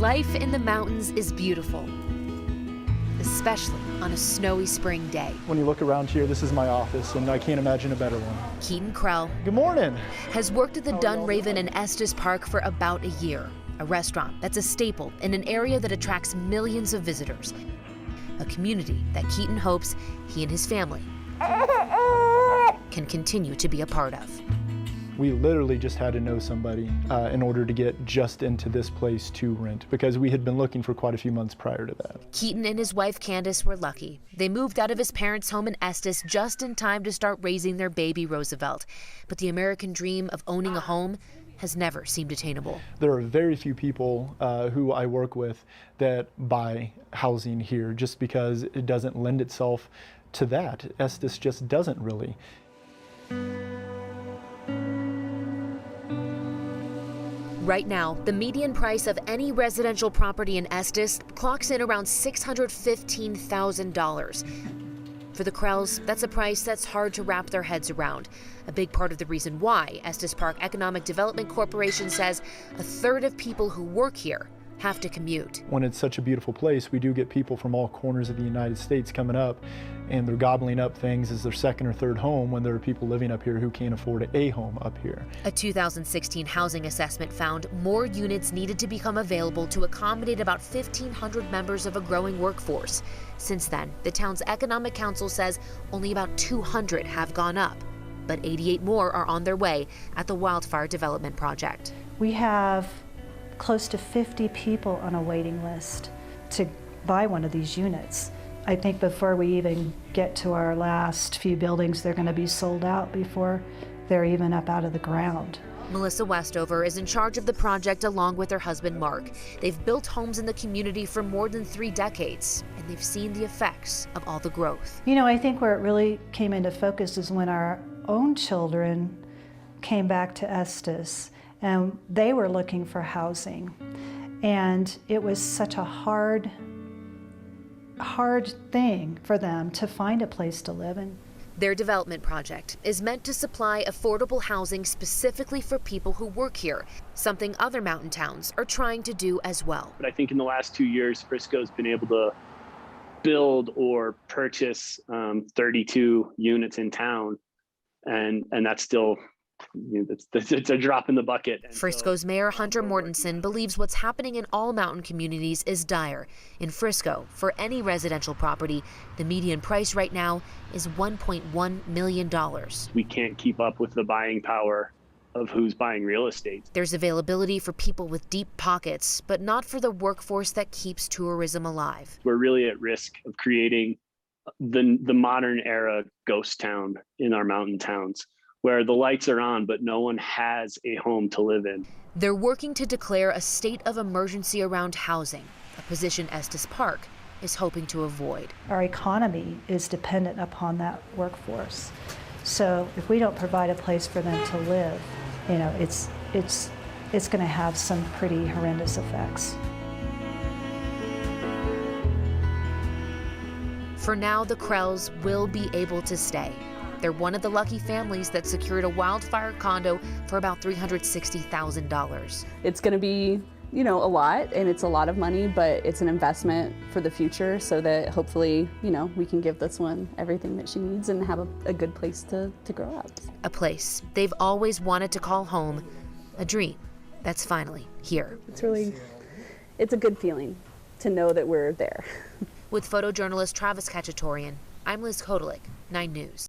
Life in the mountains is beautiful, especially on a snowy spring day. When you look around here, this is my office, and I can't imagine a better one. Keaton Krell Good morning. has worked at the Dunraven in Estes Park for about a year, a restaurant that's a staple in an area that attracts millions of visitors, a community that Keaton hopes he and his family can continue to be a part of. We literally just had to know somebody in order to get just into this place to rent, because we had been looking for quite a few months prior to that. Keaton and his wife Candace were lucky. They moved out of his parents' home in Estes just in time to start raising their baby Roosevelt. But the American dream of owning a home has never seemed attainable. There are very few people who I work with that buy housing here just because it doesn't lend itself to that. Estes just doesn't really. Right now, the median price of any residential property in Estes clocks in around $615,000. For the Krells, that's a price that's hard to wrap their heads around. A big part of the reason why Estes Park Economic Development Corporation says a third of people who work here have to commute. When it's such a beautiful place, we do get people from all corners of the United States coming up, and they're gobbling up things as their second or third home when there are people living up here who can't afford a home up here. A 2016 housing assessment found more units needed to become available to accommodate about 1,500 members of a growing workforce. Since then, the town's economic council says only about 200 have gone up, but 88 more are on their way at the Wildfire Development Project. We have close to 50 people on a waiting list to buy one of these units. I think before we even get to our last few buildings, they're going to be sold out before they're even up out of the ground. Melissa Westover is in charge of the project along with her husband Mark. They've built homes in the community for more than 3 decades, and they've seen the effects of all the growth. You know, I think where it really came into focus is when our own children came back to Estes, and they were looking for housing. And it was such a hard thing for them to find a place to live in. Their development project is meant to supply affordable housing specifically for people who work here, something other mountain towns are trying to do as well. But I think in the last 2 years, Frisco's been able to build or purchase 32 units in town, and that's still, it's a drop in the bucket. Frisco's Mayor Hunter Mortensen believes what's happening in all mountain communities is dire. In Frisco, for any residential property, the median price right now is $1.1 million. We can't keep up with the buying power of who's buying real estate. There's availability for people with deep pockets, but not for the workforce that keeps tourism alive. We're really at risk of creating the modern era ghost town in our mountain towns, where the lights are on, but no one has a home to live in. They're working to declare a state of emergency around housing, a position Estes Park is hoping to avoid. Our economy is dependent upon that workforce. So if we don't provide a place for them to live, you know, it's going to have some pretty horrendous effects. For now, the Krells will be able to stay. They're one of the lucky families that secured a wildfire condo for about $360,000. It's going to be, you know, a lot, and it's a lot of money, but it's an investment for the future so that hopefully, you know, we can give this one everything that she needs and have a good place to grow up. A place they've always wanted to call home, a dream that's finally here. It's a good feeling to know that we're there. With photojournalist Travis Kachatourian, I'm Liz Kotelik, 9 News.